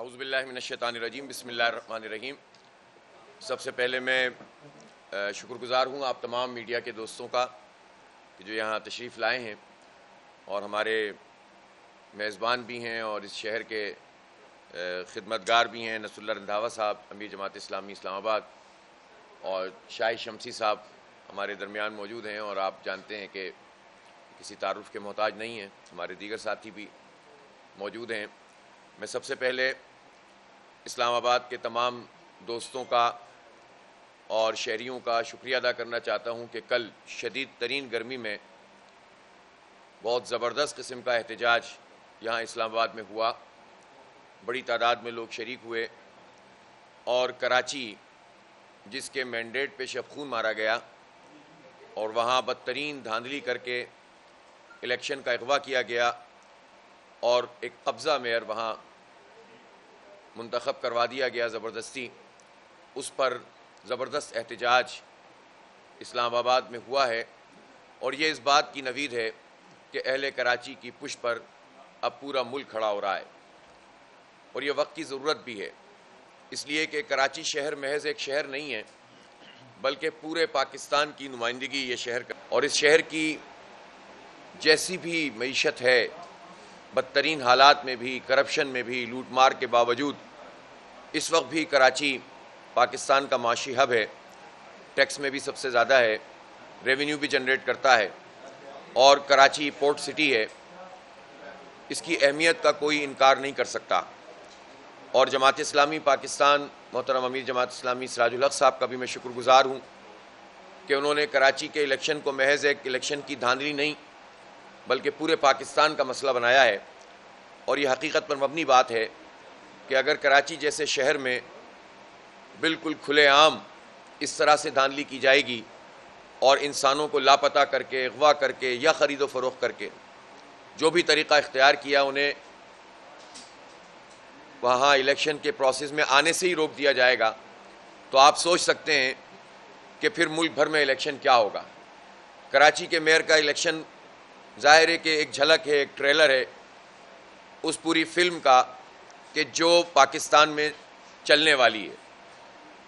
اعوذ باللہ من الشیطان الرجیم، بسم اللہ الرحمن الرحیم۔ سب سے پہلے میں شکر گزار ہوں آپ تمام میڈیا کے دوستوں کا کہ جو یہاں تشریف لائے ہیں اور ہمارے میزبان بھی ہیں اور اس شہر کے خدمتگار بھی ہیں۔ نصر اللہ رندھاوا صاحب امیر جماعت اسلامی اسلام آباد اور شاہد شمسی صاحب ہمارے درمیان موجود ہیں، اور آپ جانتے ہیں کہ کسی تعارف کے محتاج نہیں ہیں، ہمارے دیگر ساتھی بھی موجود ہیں۔ میں سب سے پہلے اسلام آباد کے تمام دوستوں کا اور شہریوں کا شکریہ ادا کرنا چاہتا ہوں کہ کل شدید ترین گرمی میں بہت زبردست قسم کا احتجاج یہاں اسلام آباد میں ہوا، بڑی تعداد میں لوگ شریک ہوئے، اور کراچی جس کے مینڈیٹ پہ شب خون مارا گیا اور وہاں بدترین دھاندلی کر کے الیکشن کا اغوا کیا گیا اور ایک قبضہ میئر وہاں منتخب کروا دیا گیا زبردستی، اس پر زبردست احتجاج اسلام آباد میں ہوا ہے، اور یہ اس بات کی نوید ہے کہ اہل کراچی کی پشت پر اب پورا ملک کھڑا ہو رہا ہے، اور یہ وقت کی ضرورت بھی ہے، اس لیے کہ کراچی شہر محض ایک شہر نہیں ہے بلکہ پورے پاکستان کی نمائندگی یہ شہر کا، اور اس شہر کی جیسی بھی معیشت ہے، بدترین حالات میں بھی، کرپشن میں بھی، لوٹ مار کے باوجود اس وقت بھی کراچی پاکستان کا معاشی ہب ہے، ٹیکس میں بھی سب سے زیادہ ہے، ریونیو بھی جنریٹ کرتا ہے، اور کراچی پورٹ سٹی ہے، اس کی اہمیت کا کوئی انکار نہیں کر سکتا۔ اور جماعت اسلامی پاکستان محترم امیر جماعت اسلامی سراج الحق صاحب کا بھی میں شکر گزار ہوں کہ انہوں نے کراچی کے الیکشن کو محض ایک الیکشن کی دھاندلی نہیں بلکہ پورے پاکستان کا مسئلہ بنایا ہے، اور یہ حقیقت پر مبنی بات ہے کہ اگر کراچی جیسے شہر میں بالکل کھلے عام اس طرح سے دھاندلی کی جائے گی اور انسانوں کو لاپتہ کر کے، اغوا کر کے یا خرید و فروخت کر کے جو بھی طریقہ اختیار کیا انہیں وہاں الیکشن کے پروسیس میں آنے سے ہی روک دیا جائے گا، تو آپ سوچ سکتے ہیں کہ پھر ملک بھر میں الیکشن کیا ہوگا۔ کراچی کے میئر کا الیکشن ظاہر ہے کہ ایک جھلک ہے، ایک ٹریلر ہے اس پوری فلم کا کہ جو پاکستان میں چلنے والی ہے۔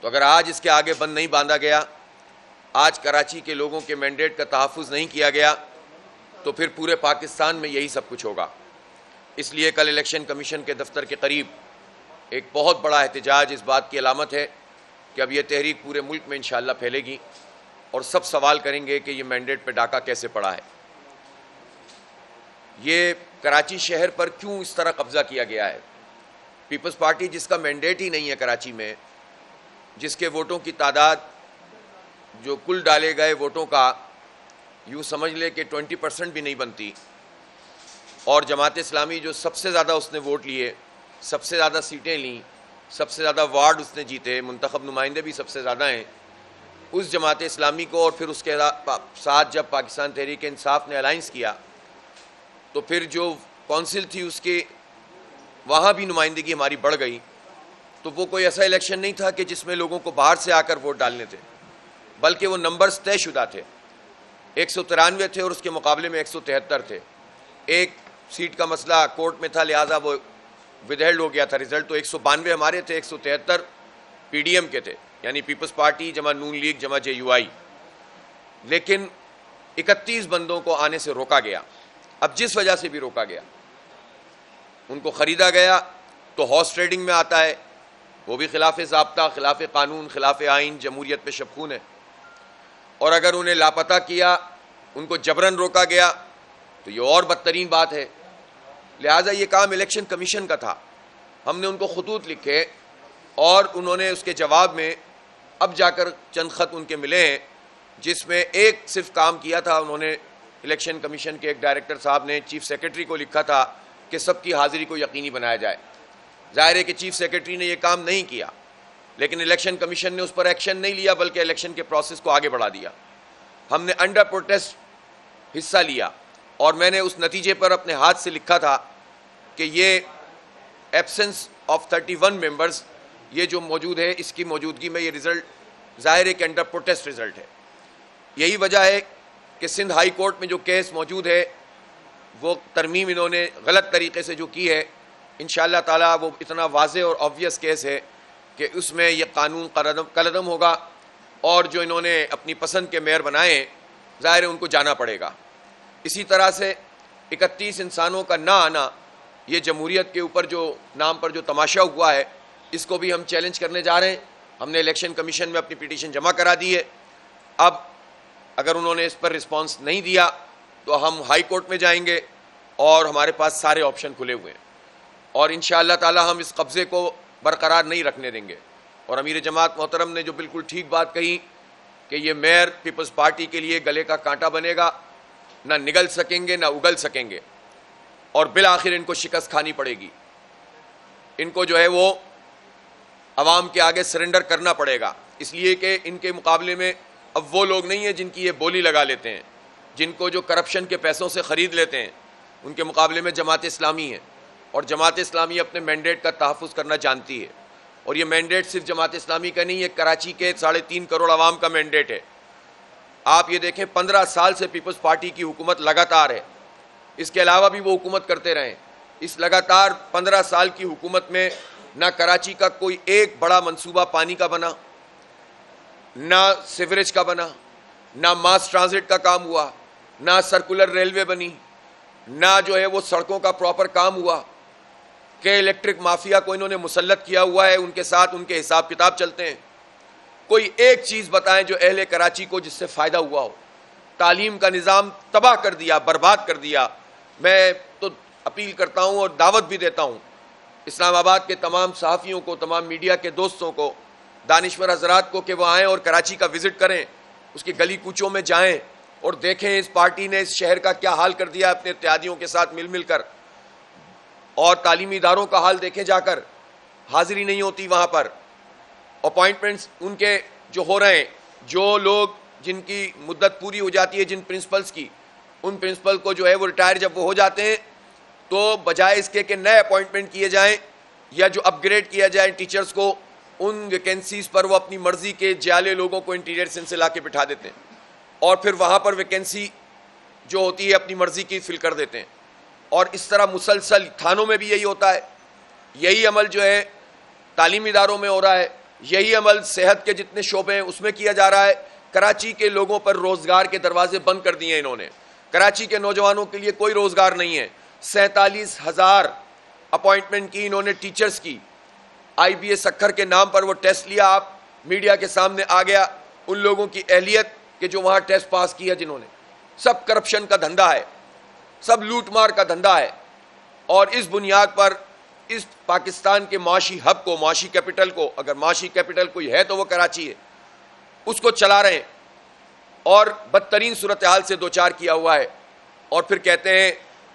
تو اگر آج اس کے آگے بند نہیں باندھا گیا، آج کراچی کے لوگوں کے مینڈیٹ کا تحفظ نہیں کیا گیا، تو پھر پورے پاکستان میں یہی سب کچھ ہوگا۔ اس لیے کل الیکشن کمیشن کے دفتر کے قریب ایک بہت بڑا احتجاج اس بات کی علامت ہے کہ اب یہ تحریک پورے ملک میں انشاءاللہ پھیلے گی، اور سب سوال کریں گے کہ یہ مینڈیٹ پہ ڈاکہ کیسے پڑا ہے، یہ کراچی شہر پر کیوں اس طرح قبضہ کیا گیا ہے۔ پیپلز پارٹی جس کا مینڈیٹ ہی نہیں ہے کراچی میں، جس کے ووٹوں کی تعداد جو کل ڈالے گئے ووٹوں کا یوں سمجھ لے کہ 20% بھی نہیں بنتی، اور جماعت اسلامی جو سب سے زیادہ اس نے ووٹ لیے، سب سے زیادہ سیٹیں لیں، سب سے زیادہ وارڈ اس نے جیتے، منتخب نمائندے بھی سب سے زیادہ ہیں، اس جماعت اسلامی کو، اور پھر اس کے ساتھ جب پاکستان تحریک انصاف نے الائنس کیا تو پھر جو کونسل تھی اس کے وہاں بھی نمائندگی ہماری بڑھ گئی، تو وہ کوئی ایسا الیکشن نہیں تھا کہ جس میں لوگوں کو باہر سے آ کر ووٹ ڈالنے تھے، بلکہ وہ نمبرز طے شدہ تھے، 193 تھے اور اس کے مقابلے میں 173 تھے، ایک سیٹ کا مسئلہ کورٹ میں تھا لہٰذا وہ ودہیلڈ ہو گیا تھا رزلٹ، تو 192 ہمارے تھے، 173 پی ڈی ایم کے تھے، یعنی پیپلز پارٹی جمع نون لیگ جمع جے یو آئی، لیکن 31 بندوں کو آنے سے روکا گیا۔ اب جس وجہ سے بھی روکا گیا، ان کو خریدا گیا تو ہارس ٹریڈنگ میں آتا ہے، وہ بھی خلاف ضابطہ، خلاف قانون، خلاف آئین، جمہوریت پہ شب خون ہے، اور اگر انہیں لاپتہ کیا، ان کو جبراً روکا گیا تو یہ اور بدترین بات ہے۔ لہٰذا یہ کام الیکشن کمیشن کا تھا، ہم نے ان کو خطوط لکھے اور انہوں نے اس کے جواب میں اب جا کر چند خط ان کے ملے ہیں، جس میں ایک صرف کام کیا تھا، انہوں نے الیکشن کمیشن کے ایک ڈائریکٹر صاحب نے چیف سیکرٹری کو لکھا تھا کہ سب کی حاضری کو یقینی بنایا جائے۔ ظاہر ہے کہ چیف سیکرٹری نے یہ کام نہیں کیا، لیکن الیکشن کمیشن نے اس پر ایکشن نہیں لیا بلکہ الیکشن کے پروسیس کو آگے بڑھا دیا۔ ہم نے انڈر پروٹیسٹ حصہ لیا، اور میں نے اس نتیجے پر اپنے ہاتھ سے لکھا تھا کہ یہ ایبسنس آف 31 ممبرز یہ جو موجود ہے، اس کی موجودگی میں یہ رزلٹ ظاہر ہے کہ انڈر پروٹیسٹ رزلٹ ہے۔ یہی وجہ ہے کہ سندھ ہائی کورٹ میں جو کیس موجود ہے، وہ ترمیم انہوں نے غلط طریقے سے جو کی ہے، انشاءاللہ تعالیٰ وہ اتنا واضح اور آبویس کیس ہے کہ اس میں یہ قانون قلعدم ہوگا، اور جو انہوں نے اپنی پسند کے میئر بنائے ظاہر ہے ان کو جانا پڑے گا۔ اسی طرح سے 31 انسانوں کا نہ آنا، یہ جمہوریت کے اوپر جو نام پر جو تماشا ہوا ہے، اس کو بھی ہم چیلنج کرنے جا رہے ہیں۔ ہم نے الیکشن کمیشن میں اپنی پٹیشن جمع کرا دی ہے۔ اب اگر انہوں نے اس پر رسپانس نہیں دیا تو ہم ہائی کورٹ میں جائیں گے، اور ہمارے پاس سارے آپشن کھلے ہوئے ہیں، اور انشاءاللہ تعالی ہم اس قبضے کو برقرار نہیں رکھنے دیں گے۔ اور امیر جماعت محترم نے جو بالکل ٹھیک بات کہی کہ یہ میئر پیپلز پارٹی کے لیے گلے کا کانٹا بنے گا، نہ نگل سکیں گے نہ اگل سکیں گے، اور بالآخر ان کو شکست کھانی پڑے گی۔ ان کو جو ہے وہ عوام کے آگے سرنڈر کرنا پڑے گا، اس لیے کہ ان کے مقابلے میں اب وہ لوگ نہیں ہیں جن کی یہ بولی لگا لیتے ہیں، جن کو جو کرپشن کے پیسوں سے خرید لیتے ہیں۔ ان کے مقابلے میں جماعت اسلامی ہے، اور جماعت اسلامی اپنے مینڈیٹ کا تحفظ کرنا جانتی ہے، اور یہ مینڈیٹ صرف جماعت اسلامی کا نہیں ہے، کراچی کے 3.5 کروڑ عوام کا مینڈیٹ ہے۔ آپ یہ دیکھیں 15 سال سے پیپلز پارٹی کی حکومت لگاتار ہے، اس کے علاوہ بھی وہ حکومت کرتے رہیں۔ اس لگاتار 15 سال کی حکومت میں نہ کراچی کا کوئی ایک بڑا منصوبہ پانی کا بنا، نہ سیوریج کا بنا، نہ ماس ٹرانزٹ کا کام ہوا، نہ سرکولر ریلوے بنی، نہ جو ہے وہ سڑکوں کا پراپر کام ہوا، کہ الیکٹرک مافیا کو انہوں نے مسلط کیا ہوا ہے، ان کے ساتھ ان کے حساب کتاب چلتے ہیں۔ کوئی ایک چیز بتائیں جو اہل کراچی کو جس سے فائدہ ہوا ہو۔ تعلیم کا نظام تباہ کر دیا، برباد کر دیا۔ میں تو اپیل کرتا ہوں اور دعوت بھی دیتا ہوں اسلام آباد کے تمام صحافیوں کو، تمام میڈیا کے دوستوں کو، دانشور حضرات کو کہ وہ آئیں اور کراچی کا وزٹ کریں، اس کی گلی کوچوں میں جائیں اور دیکھیں اس پارٹی نے اس شہر کا کیا حال کر دیا اپنے اتحادیوں کے ساتھ مل کر۔ اور تعلیمی اداروں کا حال دیکھیں جا کر، حاضری نہیں ہوتی وہاں پر، اپوائنٹمنٹس ان کے جو ہو رہے ہیں، جو لوگ جن کی مدت پوری ہو جاتی ہے جن پرنسپلز کی، ان پرنسپل کو جو ہے وہ ریٹائر جب وہ ہو جاتے ہیں تو بجائے اس کے کہ نئے اپوائنٹمنٹ کیے جائیں یا جو اپ گریڈ کیا جائے ٹیچرز کو، ان ویکینسیز پر وہ اپنی مرضی کے جعلی لوگوں کو انٹیریئر سندھ سے لا کے بٹھا دیتے ہیں، اور پھر وہاں پر ویکینسی جو ہوتی ہے اپنی مرضی کی فل کر دیتے ہیں۔ اور اس طرح مسلسل تھانوں میں بھی یہی ہوتا ہے، یہی عمل جو ہے تعلیمی اداروں میں ہو رہا ہے، یہی عمل صحت کے جتنے شعبے ہیں اس میں کیا جا رہا ہے۔ کراچی کے لوگوں پر روزگار کے دروازے بند کر دیے انہوں نے، کراچی کے نوجوانوں کے لیے کوئی روزگار نہیں ہے۔ 47,000 اپوائنٹمنٹ کی انہوں نے ٹیچرز کی، IBA سکھر کے نام پر وہ ٹیسٹ لیا، آپ میڈیا کے سامنے آ گیا ان لوگوں کی اہلیت کہ جو وہاں ٹیسٹ پاس کیا جنہوں نے۔ سب کرپشن کا دھندا ہے، سب لوٹ مار کا دھندا ہے، اور اس بنیاد پر اس پاکستان کے معاشی ہب کو، معاشی کیپٹل کو، اگر معاشی کیپٹل کوئی ہے تو وہ کراچی ہے، اس کو چلا رہے ہیں، اور بدترین صورتحال سے دوچار کیا ہوا ہے۔ اور پھر کہتے ہیں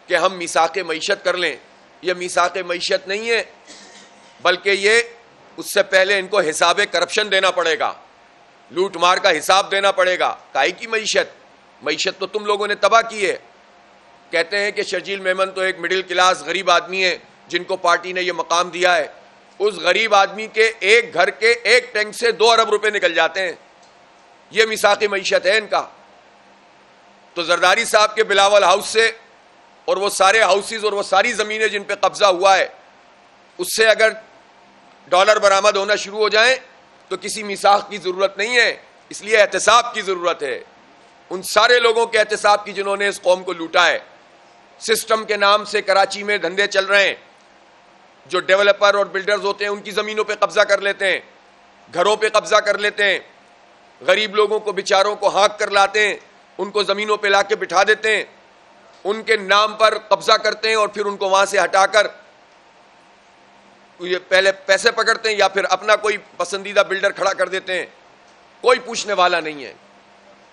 کہ ہم میثاق معیشت کر لیں۔ یہ میثاق معیشت نہیں ہے، بلکہ یہ اس سے پہلے ان کو حساب کرپشن دینا پڑے گا، لوٹ مار کا حساب دینا پڑے گا۔ کائی کی معیشت تو تم لوگوں نے تباہ کی ہے۔ کہتے ہیں کہ شرجیل میمن تو ایک مڈل کلاس غریب آدمی ہے جن کو پارٹی نے یہ مقام دیا ہے۔ اس غریب آدمی کے ایک گھر کے ایک ٹینک سے 2 ارب روپے نکل جاتے ہیں، یہ میثاق معیشت ہے ان کا۔ تو زرداری صاحب کے بلاول ہاؤس سے اور وہ سارے ہاؤسز اور وہ ساری زمینیں جن پہ قبضہ ہوا ہے، اس سے اگر ڈالر برآمد ہونا شروع ہو جائیں تو کسی میثاق کی ضرورت نہیں ہے، اس لیے احتساب کی ضرورت ہے، ان سارے لوگوں کے احتساب کی جنہوں نے اس قوم کو لوٹا ہے۔ سسٹم کے نام سے کراچی میں دھندے چل رہے ہیں، جو ڈیولپر اور بلڈرز ہوتے ہیں ان کی زمینوں پہ قبضہ کر لیتے ہیں، گھروں پہ قبضہ کر لیتے ہیں، غریب لوگوں کو بیچاروں کو ہانک کر لاتے ہیں، ان کو زمینوں پہ لا کے بٹھا دیتے ہیں، ان کے نام پر قبضہ کرتے ہیں، اور پھر ان کو وہاں سے ہٹا کر پہلے پیسے پکڑتے ہیں یا پھر اپنا کوئی پسندیدہ بلڈر کھڑا کر دیتے ہیں۔ کوئی پوچھنے والا نہیں ہے،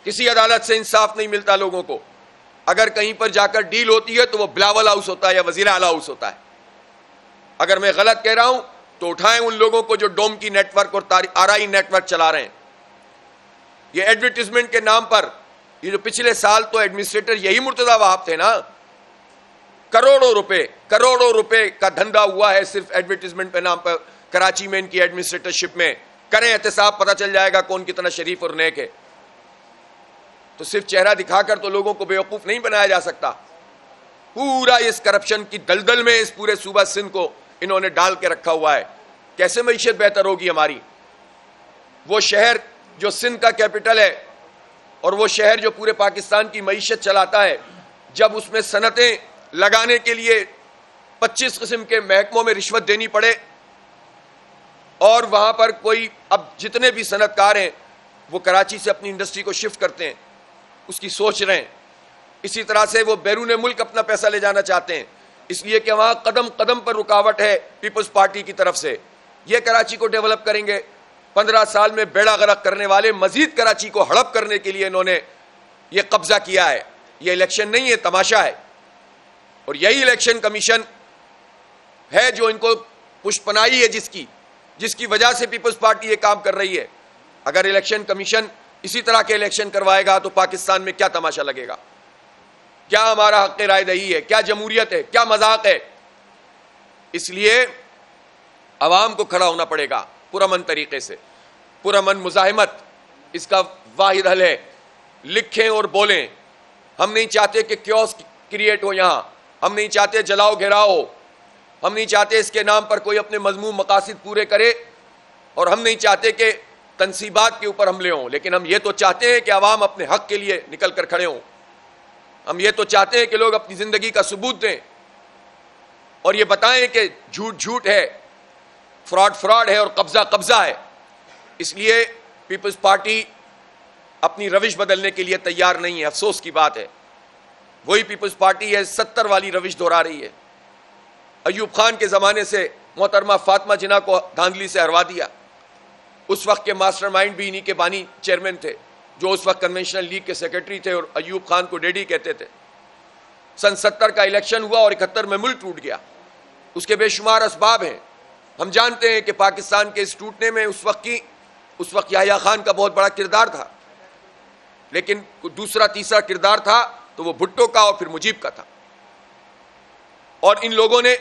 کسی عدالت سے انصاف نہیں ملتا لوگوں کو۔ اگر کہیں پر جا کر ڈیل ہوتی ہے تو وہ بلاول ہاؤس ہوتا ہے یا وزیر اعلیٰ ہاؤس ہوتا ہے۔ اگر میں غلط کہہ رہا ہوں تو اٹھائیں ان لوگوں کو جو ڈوم کی نیٹ ورک اور آرائی نیٹ ورک چلا رہے ہیں۔ یہ ایڈورٹیزمنٹ کے نام پر، یہ جو پچھلے سال تو ایڈمنسٹریٹر یہی مرتضی وہاب تھے نا، کروڑوں روپے کا دھندا ہوا ہے صرف ایڈورٹیزمنٹ کے نام پر کراچی میں ان کی ایڈمنسٹریٹرشپ میں۔ کریں احتساب، پتہ چل جائے گا کون کتنا شریف اور نیک ہے۔ تو صرف چہرہ دکھا کر تو لوگوں کو بیوقوف نہیں بنایا جا سکتا۔ پورا اس کرپشن کی دلدل میں اس پورے صوبہ سندھ کو انہوں نے ڈال کے رکھا ہوا ہے. کیسے معیشت بہتر ہوگی ہماری؟ وہ شہر جو سندھ کا کیپٹل ہے اور وہ شہر جو پورے پاکستان کی معیشت چلاتا ہے، جب اس میں صنعتیں لگانے کے لیے 25 قسم کے محکموں میں رشوت دینی پڑے، اور وہاں پر کوئی اب جتنے بھی صنعت کار ہیں وہ کراچی سے اپنی انڈسٹری کو شفٹ کرتے ہیں، اس کی سوچ رہے ہیں. اسی طرح سے وہ بیرون ملک اپنا پیسہ لے جانا چاہتے ہیں، اس لیے کہ وہاں قدم قدم پر رکاوٹ ہے پیپلز پارٹی کی طرف سے. یہ کراچی کو ڈیولپ کریں گے. 15 سال میں بیڑا غرق کرنے والے مزید کراچی کو ہڑپ کرنے کے لیے انہوں نے یہ قبضہ کیا ہے. یہ الیکشن نہیں ہے، تماشا ہے. اور یہی الیکشن کمیشن ہے جو ان کو پشپنائی ہے، جس کی وجہ سے پیپلز پارٹی یہ کام کر رہی ہے. اگر الیکشن کمیشن اسی طرح کے الیکشن کروائے گا تو پاکستان میں کیا تماشا لگے گا؟ کیا ہمارا حق رائے دہی ہے؟ کیا جمہوریت ہے؟ کیا مذاق ہے؟ اس لیے عوام کو کھڑا ہونا پڑے گا پرامن طریقے سے. پرامن مزاحمت اس کا واحد حل ہے. لکھیں اور بولیں. ہم نہیں چاہتے کہ کیوس کریٹ ہو یہاں. ہم نہیں چاہتے جلاؤ گھیراؤ. ہم نہیں چاہتے اس کے نام پر کوئی اپنے مذموم مقاصد پورے کرے. اور ہم نہیں چاہتے کہ تنصیبات کے اوپر حملے ہوں. لیکن ہم یہ تو چاہتے ہیں کہ عوام اپنے حق کے لیے نکل کر کھڑے ہوں. ہم یہ تو چاہتے ہیں کہ لوگ اپنی زندگی کا ثبوت دیں اور یہ بتائیں کہ جھوٹ جھوٹ ہے، فراڈ فراڈ ہے اور قبضہ قبضہ ہے. اس لیے پیپلز پارٹی اپنی روش بدلنے کے لیے تیار نہیں ہے. افسوس کی بات ہے، وہی پیپلز پارٹی ہے 70 والی روش دہرا رہی ہے. ایوب خان کے زمانے سے محترمہ فاطمہ جناح کو دھاندلی سے ہروا دیا. اس وقت کے ماسٹر مائنڈ بھی انہی کے بانی چیئرمین تھے، جو اس وقت کنونشنل لیگ کے سیکرٹری تھے اور ایوب خان کو ڈیڈی کہتے تھے. سن 70 کا الیکشن ہوا اور 71 میں ملک ٹوٹ گیا. اس کے بے شمار اسباب ہیں. ہم جانتے ہیں کہ پاکستان کے اس ٹوٹنے میں اس وقت یحییٰ خان کا بہت بڑا کردار تھا، لیکن دوسرا تیسرا کردار تھا تو وہ بھٹو کا اور پھر مجیب کا تھا. اور ان لوگوں نے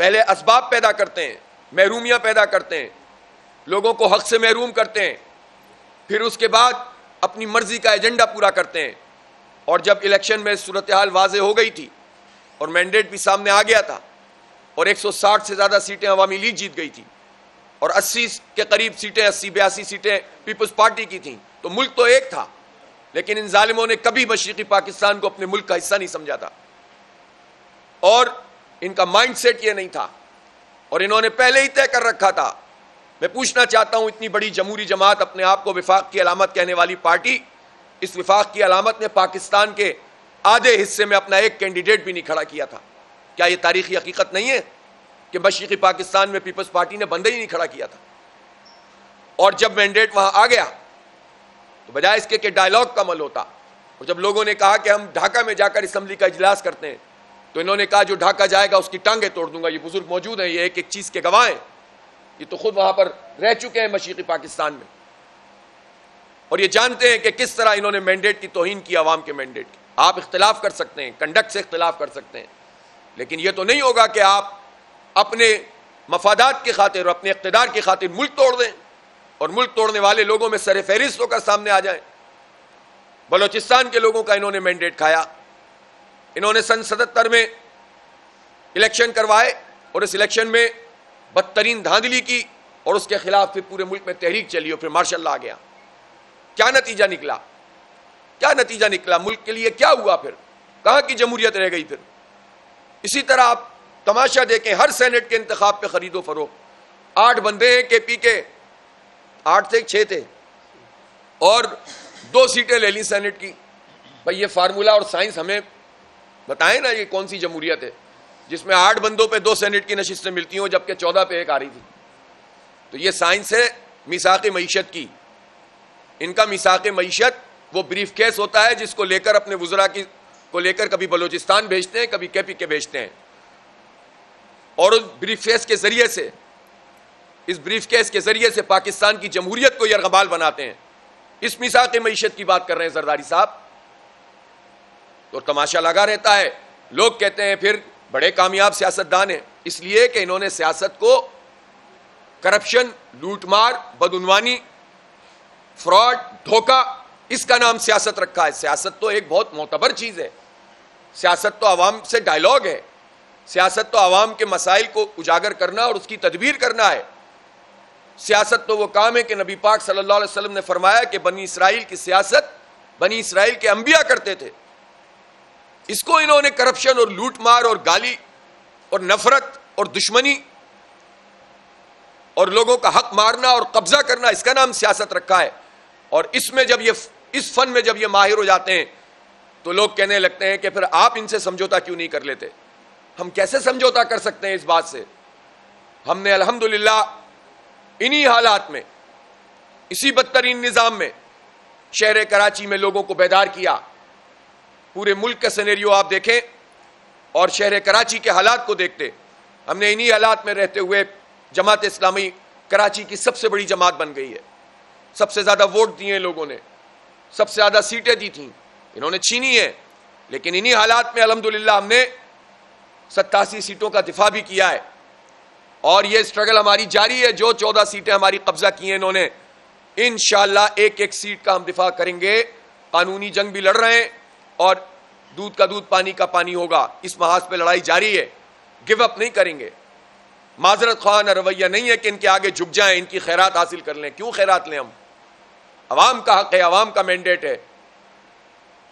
پہلے اسباب پیدا کرتے ہیں، محرومیاں پیدا کرتے ہیں، لوگوں کو حق سے محروم کرتے ہیں، پھر اس کے بعد اپنی مرضی کا ایجنڈا پورا کرتے ہیں. اور جب الیکشن میں صورتحال واضح ہو گئی تھی اور مینڈیٹ بھی سامنے آ گیا تھا اور 160 سے زیادہ سیٹیں عوامی لیگ جیت گئی تھی اور 80 کے قریب سیٹیں 82 سیٹیں پیپلز پارٹی کی تھیں، تو ملک تو ایک تھا. لیکن ان ظالموں نے کبھی مشرقی پاکستان کو اپنے ملک کا حصہ نہیں سمجھا تھا اور ان کا مائنڈ سیٹ یہ نہیں تھا اور انہوں نے پہلے ہی طے کر رکھا تھا. میں پوچھنا چاہتا ہوں، اتنی بڑی جمہوری جماعت، اپنے آپ کو وفاق کی علامت کہنے والی پارٹی، اس وفاق کی علامت نے پاکستان کے آدھے حصے میں اپنا ایک کینڈیڈیٹ بھی نہیں کھڑا کیا تھا. کیا یہ تاریخی حقیقت نہیں ہے کہ مشرقی پاکستان میں پیپلز پارٹی نے بندہ ہی نہیں کھڑا کیا تھا؟ اور جب مینڈیٹ وہاں آ گیا تو بجائے اس کے کہ ڈائلاگ کا عمل ہوتا، اور جب لوگوں نے کہا کہ ہم ڈھاکہ میں جا کر اسمبلی کا اجلاس کرتے ہیں، تو انہوں نے کہا جو ڈھاکہ جائے گا اس کی ٹانگیں توڑ دوں گا. یہ بزرگ موجود ہیں، یہ ایک ایک چیز کے گواہ ہیں، یہ تو خود وہاں پر رہ چکے ہیں مشرقی پاکستان میں، اور یہ جانتے ہیں کہ کس طرح انہوں نے مینڈیٹ کی توہین کی، عوام کے مینڈیٹ کی. آپ اختلاف کر سکتے ہیں، کنڈکٹ سے اختلاف کر سکتے ہیں، لیکن یہ تو نہیں ہوگا کہ آپ اپنے مفادات کی خاطر اور اپنے اقتدار کی خاطر ملک توڑ دیں اور ملک توڑنے والے لوگوں میں سر فہرست ہو کر سامنے آ جائیں. بلوچستان کے لوگوں کا انہوں نے مینڈیٹ کھایا. انہوں نے سن 77 میں الیکشن کروائے اور اس الیکشن میں بدترین دھاندلی کی اور اس کے خلاف پھر پورے ملک میں تحریک چلی اور پھر مارشل لا گیا. کیا نتیجہ نکلا؟ کیا نتیجہ نکلا؟ ملک کے لیے کیا ہوا؟ پھر کہاں کی جمہوریت رہ گئی؟ پھر اسی طرح آپ تماشا دیکھیں، ہر سینٹ کے انتخاب پہ خرید و فروخت. 8 بندے ہیں کے پی کے، 8 تھے 6 تھے، اور 2 سیٹیں لے لی سینٹ کی. بھائی یہ فارمولا اور سائنس ہمیں بتائیں نا، یہ کون سی جمہوریت ہے جس میں 8 بندوں پہ 2 سینٹ کی نشستیں ملتی ہوں جبکہ 14 پہ 1 آ رہی تھی؟ تو یہ سائنس ہے میثاق معیشت کی. ان کا میثاق معیشت وہ بریف کیس ہوتا ہے جس کو لے کر اپنے وزراء کو لے کر کبھی بلوچستان بھیجتے ہیں، کبھی کے پی کے بھیجتے ہیں، اور اس بریف کیس کے ذریعے سے، اس بریف کیس کے ذریعے سے پاکستان کی جمہوریت کو یرغمال بناتے ہیں. اس میثاق معیشت کی بات کر رہے ہیں زرداری صاحب. تو تماشا لگا رہتا ہے. لوگ کہتے ہیں پھر بڑے کامیاب سیاستدان ہیں، اس لیے کہ انہوں نے سیاست کو کرپشن، لوٹ مار، بدعنوانی، فراڈ، دھوکہ، اس کا نام سیاست رکھا ہے. سیاست تو ایک بہت معتبر چیز ہے. سیاست تو عوام سے ڈائلاگ ہے. سیاست تو عوام کے مسائل کو اجاگر کرنا اور اس کی تدبیر کرنا ہے. سیاست تو وہ کام ہے کہ نبی پاک صلی اللہ علیہ وسلم نے فرمایا کہ بنی اسرائیل کی سیاست بنی اسرائیل کے انبیاء کرتے تھے. اس کو انہوں نے کرپشن اور لوٹ مار اور گالی اور نفرت اور دشمنی اور لوگوں کا حق مارنا اور قبضہ کرنا، اس کا نام سیاست رکھا ہے. اور اس میں اس فن میں جب یہ ماہر ہو جاتے ہیں تو لوگ کہنے لگتے ہیں کہ پھر آپ ان سے سمجھوتا کیوں نہیں کر لیتے؟ ہم کیسے سمجھوتا کر سکتے ہیں اس بات سے؟ ہم نے الحمدللہ انہی حالات میں، اسی بدترین نظام میں شہر کراچی میں لوگوں کو بیدار کیا. پورے ملک کا سینیریو آپ دیکھیں اور شہر کراچی کے حالات کو دیکھتے، ہم نے انہی حالات میں رہتے ہوئے جماعت اسلامی کراچی کی سب سے بڑی جماعت بن گئی ہے. سب سے زیادہ ووٹ دیے لوگوں نے، سب سے زیادہ سیٹیں دی تھیں، انہوں نے چھینی ہیں. لیکن انہی حالات میں الحمدللہ ہم نے 87 سیٹوں کا دفاع بھی کیا ہے. اور یہ اسٹرگل ہماری جاری ہے. جو 14 سیٹیں ہماری قبضہ کی ہیں انہوں نے، انشاءاللہ ایک ایک سیٹ کا ہم دفاع کریں گے. قانونی جنگ بھی لڑ رہے ہیں اور دودھ کا دودھ پانی کا پانی ہوگا. اس محاذ پہ لڑائی جاری ہے، گیو اپ نہیں کریں گے. معذرت خواہ رویہ نہیں ہے کہ ان کے آگے جھک جائیں، ان کی خیرات حاصل کر لیں. کیوں خیرات لیں؟ ہم عوام کا حق ہے، عوام کا مینڈیٹ ہے.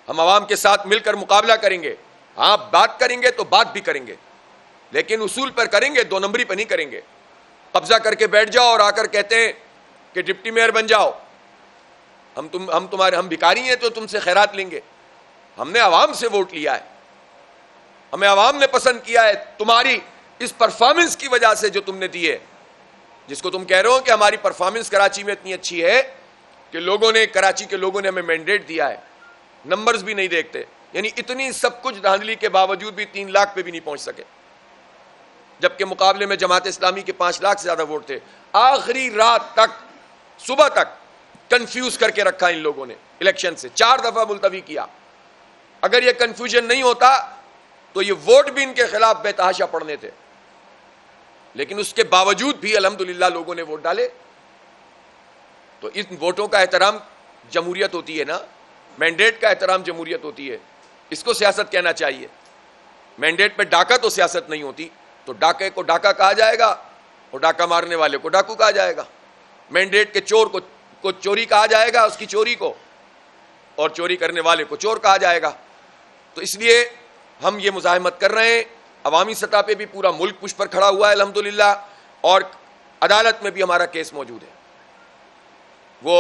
ہم عوام کے ساتھ مل کر مقابلہ کریں گے. ہاں بات کریں گے تو بات بھی کریں گے، لیکن اصول پر کریں گے، 2 نمبری پہ نہیں کریں گے. قبضہ کر کے بیٹھ جاؤ اور آ کر کہتے ہیں کہ ڈپٹی میئر بن جاؤ، ہم بھکاری ہیں تو تم سے خیرات لیں گے. ہم نے عوام سے ووٹ لیا ہے، ہمیں عوام نے پسند کیا ہے. تمہاری اس پرفارمنس کی وجہ سے جو تم نے دی ہے، جس کو تم کہہ رہے ہو کہ ہماری پرفارمنس کراچی میں اتنی اچھی ہے کہ لوگوں نے، کراچی کے لوگوں نے ہمیں مینڈیٹ دیا ہے. نمبرز بھی نہیں دیکھتے، یعنی اتنی سب کچھ دھاندلی کے باوجود بھی 3 لاکھ پہ بھی نہیں پہنچ سکے، جبکہ مقابلے میں جماعت اسلامی کے 5 لاکھ سے زیادہ ووٹ تھے. آخری رات تک، صبح تک کنفیوز کر کے رکھا ان لوگوں نے. الیکشن سے 4 دفعہ ملتوی کیا. اگر یہ کنفیوژن نہیں ہوتا تو یہ ووٹ بھی ان کے خلاف بے تحاشا پڑنے تھے. لیکن اس کے باوجود بھی الحمدللہ لوگوں نے ووٹ ڈالے. تو ان ووٹوں کا احترام جمہوریت ہوتی ہے نا، مینڈیٹ کا احترام جمہوریت ہوتی ہے. اس کو سیاست کہنا چاہیے. مینڈیٹ پہ ڈاکہ تو سیاست نہیں ہوتی. تو ڈاکے کو ڈاکہ کہا جائے گا اور ڈاکہ مارنے والے کو ڈاکو کہا جائے گا. مینڈیٹ کے چور کو چوری کہا جائے گا، اس کی چوری کو، اور چوری کرنے والے کو چور کہا جائے گا. تو اس لیے ہم یہ مزاحمت کر رہے ہیں. عوامی سطح پہ بھی پورا ملک پش پر کھڑا ہوا ہے الحمدللہ، اور عدالت میں بھی ہمارا کیس موجود ہے، وہ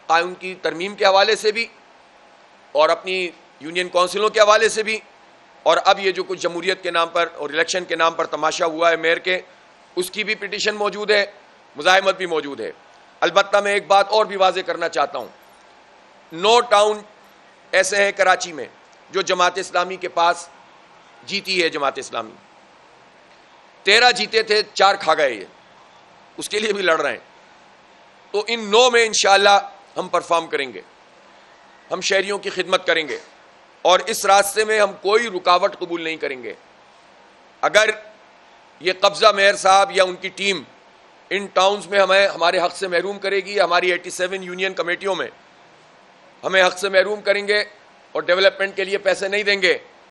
قانون کی ترمیم کے حوالے سے بھی اور اپنی یونین کونسلوں کے حوالے سے بھی. اور اب یہ جو کچھ جمہوریت کے نام پر اور الیکشن کے نام پر تماشا ہوا ہے میئر کے، اس کی بھی پٹیشن موجود ہے، مزاحمت بھی موجود ہے. البتہ میں ایک بات اور بھی واضح کرنا چاہتا ہوں. 9 ٹاؤن ایسے ہیں کراچی میں جو جماعت اسلامی کے پاس جیتی ہے. جماعت اسلامی 13 جیتے تھے، 4 کھا گئے، یہ اس کے لیے بھی لڑ رہے ہیں. تو ان 9 میں انشاءاللہ ہم پرفارم کریں گے، ہم شہریوں کی خدمت کریں گے، اور اس راستے میں ہم کوئی رکاوٹ قبول نہیں کریں گے. اگر یہ قبضہ میئر صاحب یا ان کی ٹیم ان ٹاؤنز میں ہمیں ہمارے حق سے محروم کرے گی، ہماری 87 یونین کمیٹیوں میں ہمیں حق سے محروم کریں گے اور ڈیولپمنٹ کے لیے پیسے نہیں دیں گے،